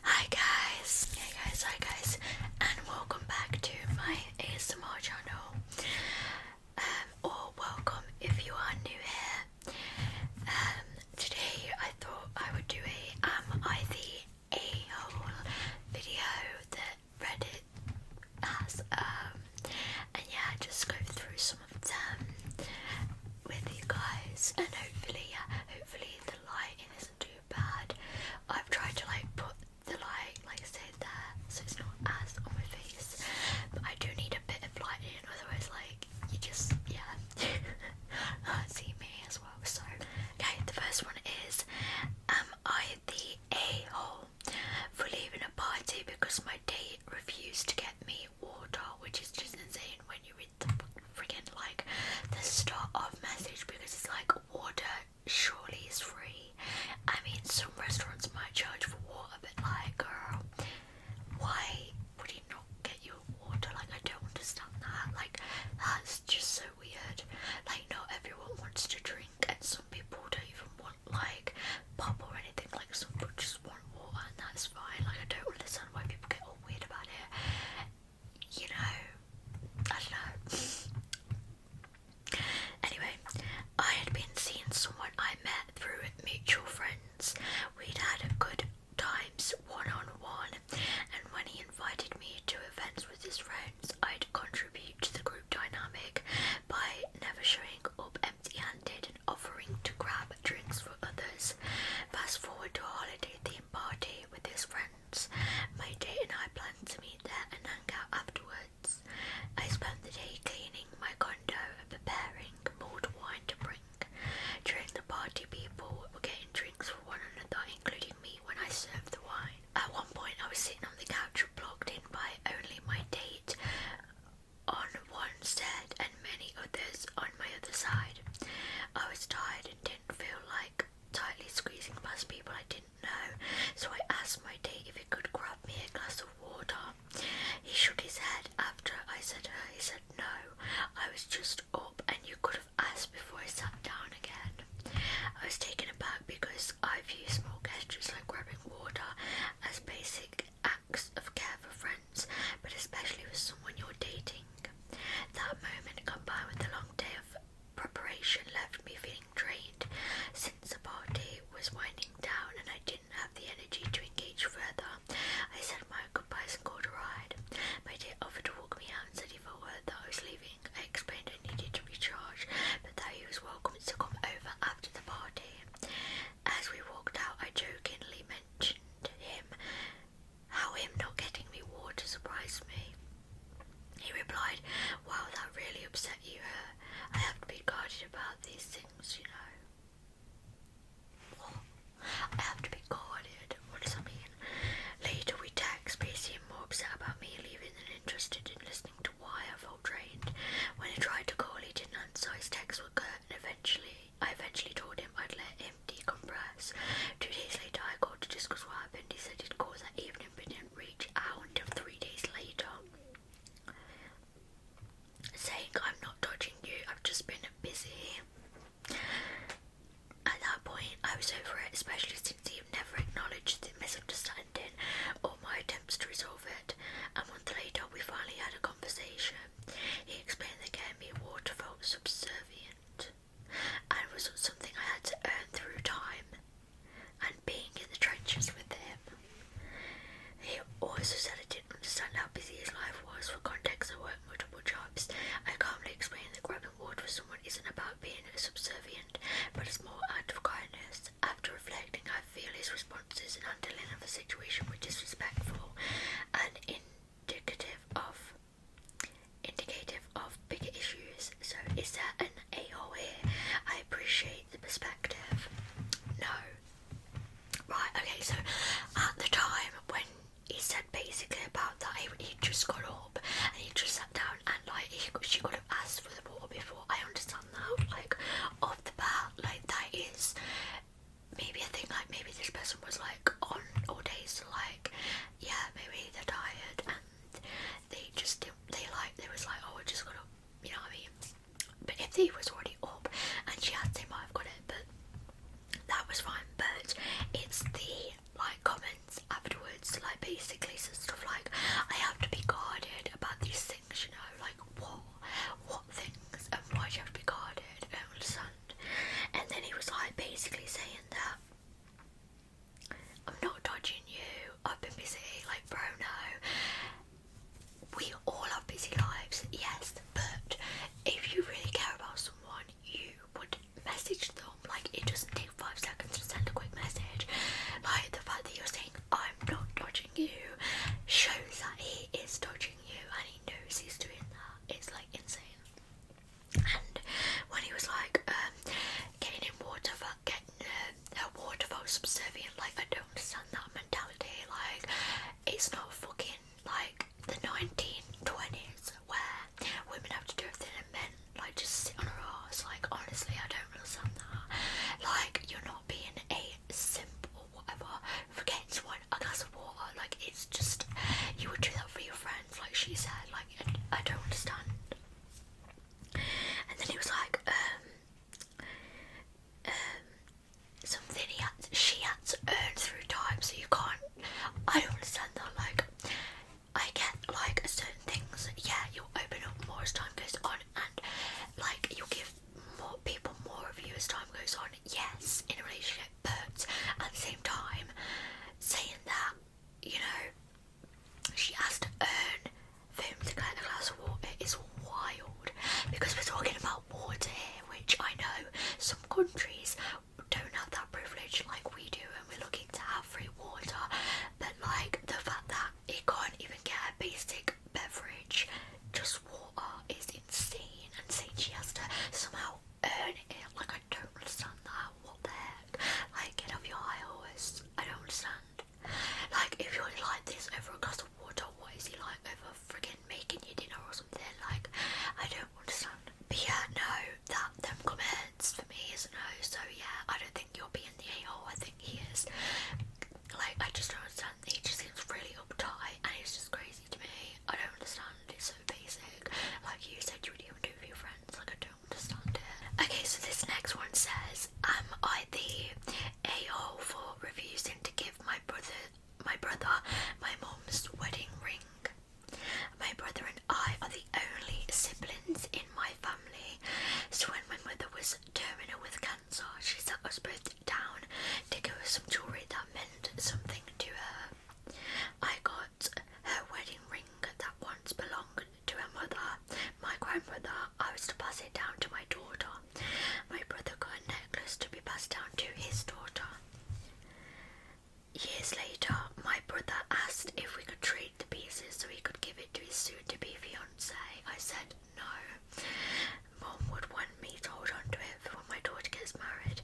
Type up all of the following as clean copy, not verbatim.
Hi guys, and welcome back to my ASMR channel. Or welcome if you are new here. Today I thought I would do a Am I the A-hole video that Reddit has. And yeah, just go through some of them with you guys, and hopefully the lighting isn't too bad. I've tried to put the light say there so it's not as on my face, but I do need a bit of lighting, otherwise you just can't see me as well. So okay, the first one is, am I the a-hole for leaving a party because my date refused to get me water? Which is just insane when you read the freaking the start of message, because it's water surely is free. I mean, some restaurants might charge for water, but girl, why would he not get you water? I don't understand that. That's just so weird. Not everyone wants to drink, and some people don't even want pop or anything. Some people just want water, and that's fine. I don't understand why people get all weird about it. I don't know. Anyway, I had been seeing someone I met through mutual friends. We'd had good times one-on-one, and when he invited me to events with his friends, I'd contribute to the group dynamic by never showing up empty-handed and offering to grab drinks for others. Fast forward to a holiday theme party with his friends. My date and I planned to meet there and hang out afterwards. I spent the day cleaning my condo and preparing mulled wine to bring. During the party, people were getting drinks for one another, including me when I served the wine. At one point, I was sitting on the couch blocked in by only my date on one side and many others on my other side. I was tired and didn't feel like tightly squeezing past people I didn't know, so I asked my date if he could grab me a glass of water. He shook his head after I said he said no. I was just up, and you could have asked before I sat down again. I was taken aback because I view small gestures like grabbing water as basic acts of care for friends, but especially with someone you're dating. That moment, combined with the long day of preparation, left me feeling drained. Since the party was winding down and I didn't have the energy to engage further, I said my goodbyes and called a ride. My date offered to walk me out and said he felt hurt that I was leaving. I explained I needed to recharge, but that he was welcome to come over after the party. As we walked out, I jokingly mentioned how him not getting me water surprised me. He replied, "Wow, that really upset you. I have to be guarded about these things, you know." What? I have to be guarded? What does that mean? Later we text, but he seemed more upset about me leaving than interested in listening to why I felt drained. When I tried to call, he didn't answer. His texts were curt, and I eventually told him I'd let him decompress. 2 days later, I called to discuss what happened. He said he'd call that evening, but didn't reach out until 3 days later, saying, "I'm not dodging you, I've just been busy." At that point, I was over it, especially since he never acknowledged the misunderstanding or my attempts to resolve it. A month later, we finally had a conversation. He explained that getting me water felt subservient and was something I had to earn through time and being in the trenches with him. He also said I didn't understand how busy his life was. For context, I work multiple jobs. I calmly explained that grabbing water for someone isn't about being subservient, but it's more act of kindness. After reflecting, I feel his responses and handling of the situation were disrespectful and indicative of bigger issues. So is there an a-hole here? I appreciate the perspective. No. Right, okay, so at the time when he said basically about that, he just got up and he just sat down, and she could have asked for the water before. I understand that, off the bat, that is maybe I think maybe this person was on all day, so yeah, maybe they're tired and they just didn't, they was oh, I just got up, you know what I mean? But if down to my daughter. My brother got a necklace to be passed down to his daughter. Years later, my brother asked if we could trade the pieces so he could give it to his soon-to-be fiance. I said no. Mom would want me to hold on to it for when my daughter gets married.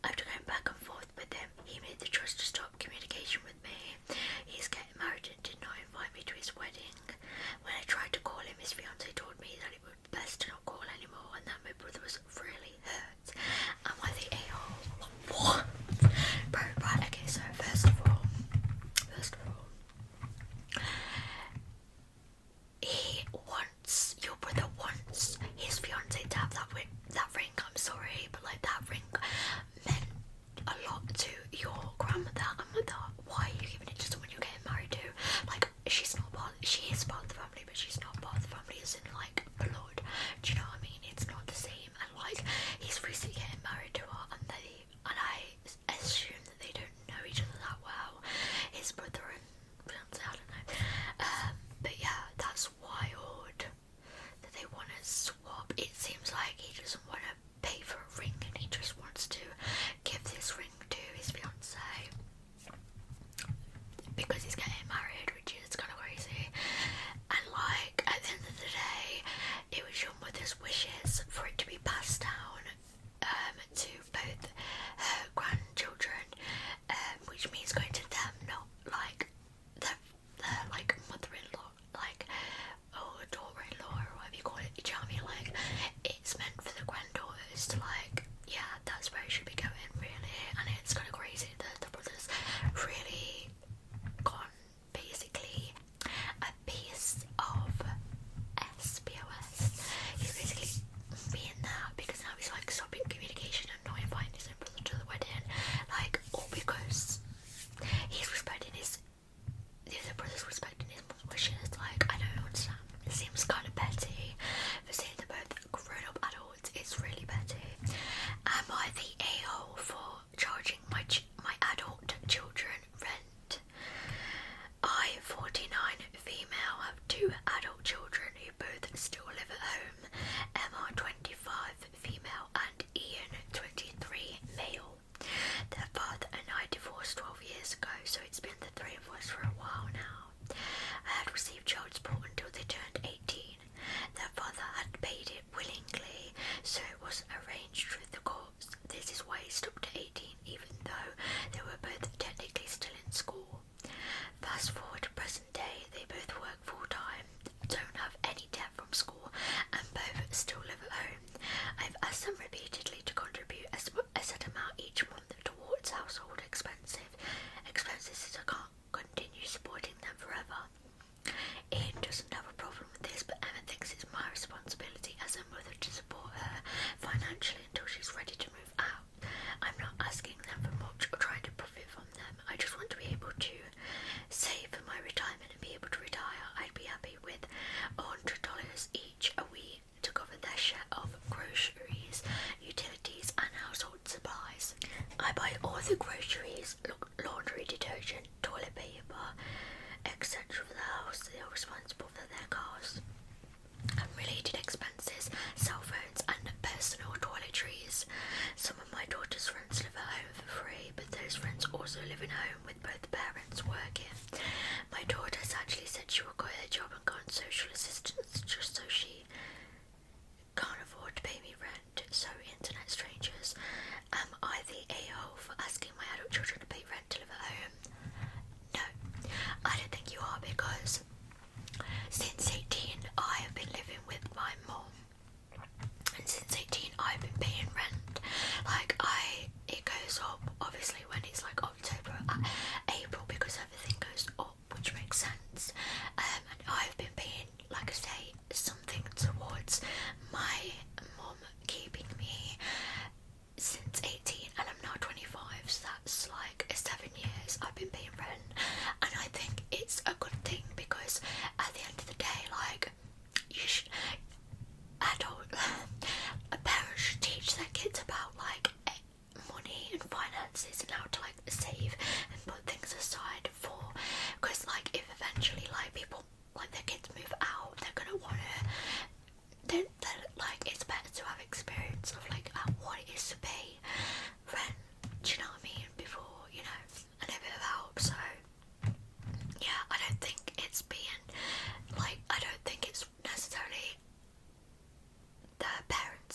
After going back and forth with him, he made the choice to stop communication with me. He's getting married and did not invite me to his wedding. When I tried to call him, his fiance told me that it would be best to not call anymore and that my brother was really hurt. Am I the a-hole? What? Bro, right, okay, so first of all, your brother wants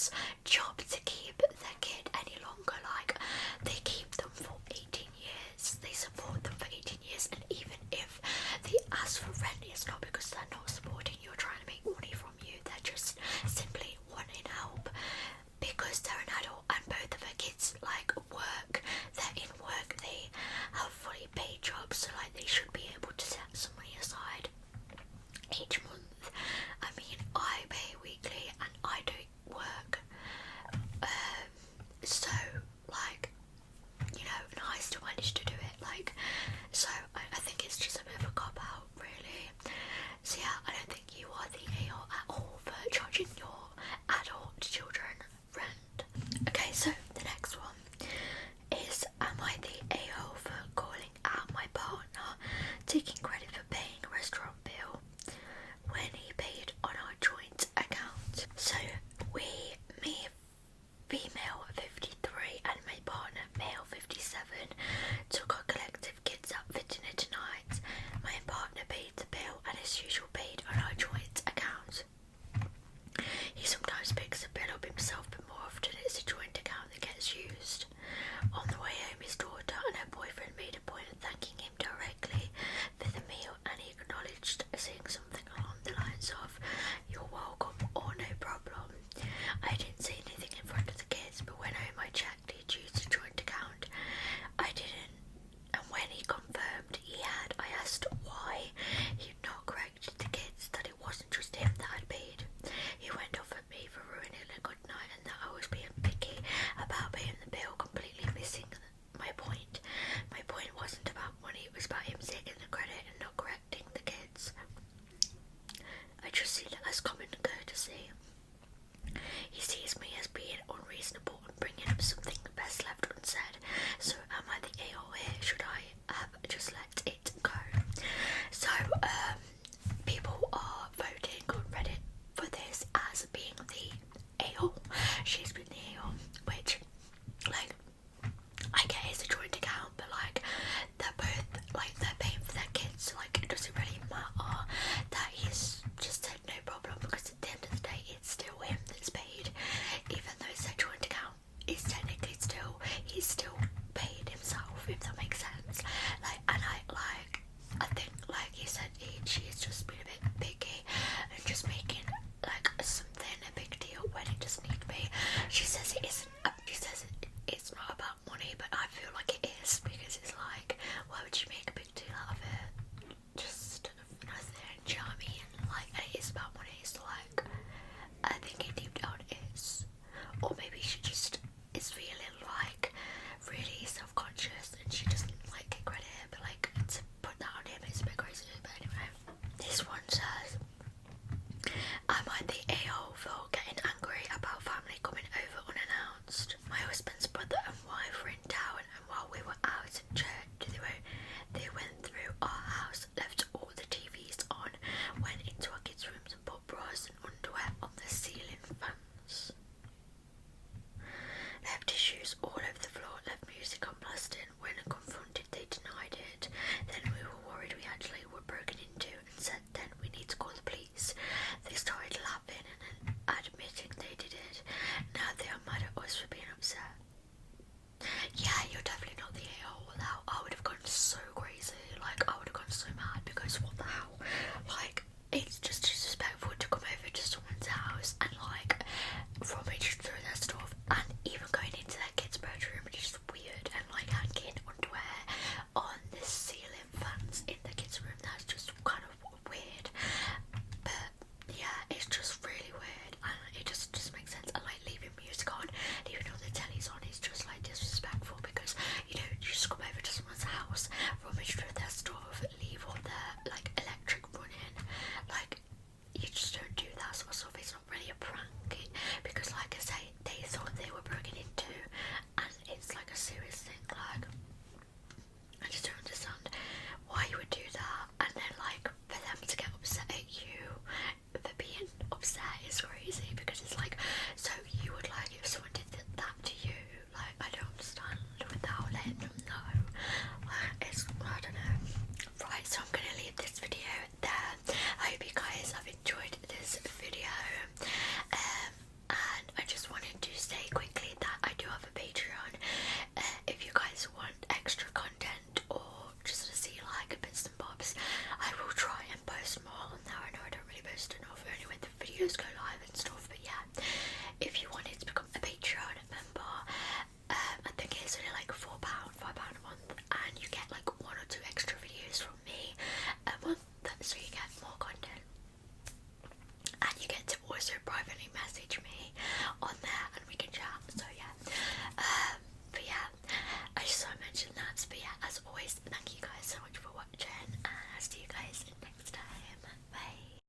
parents' job to keep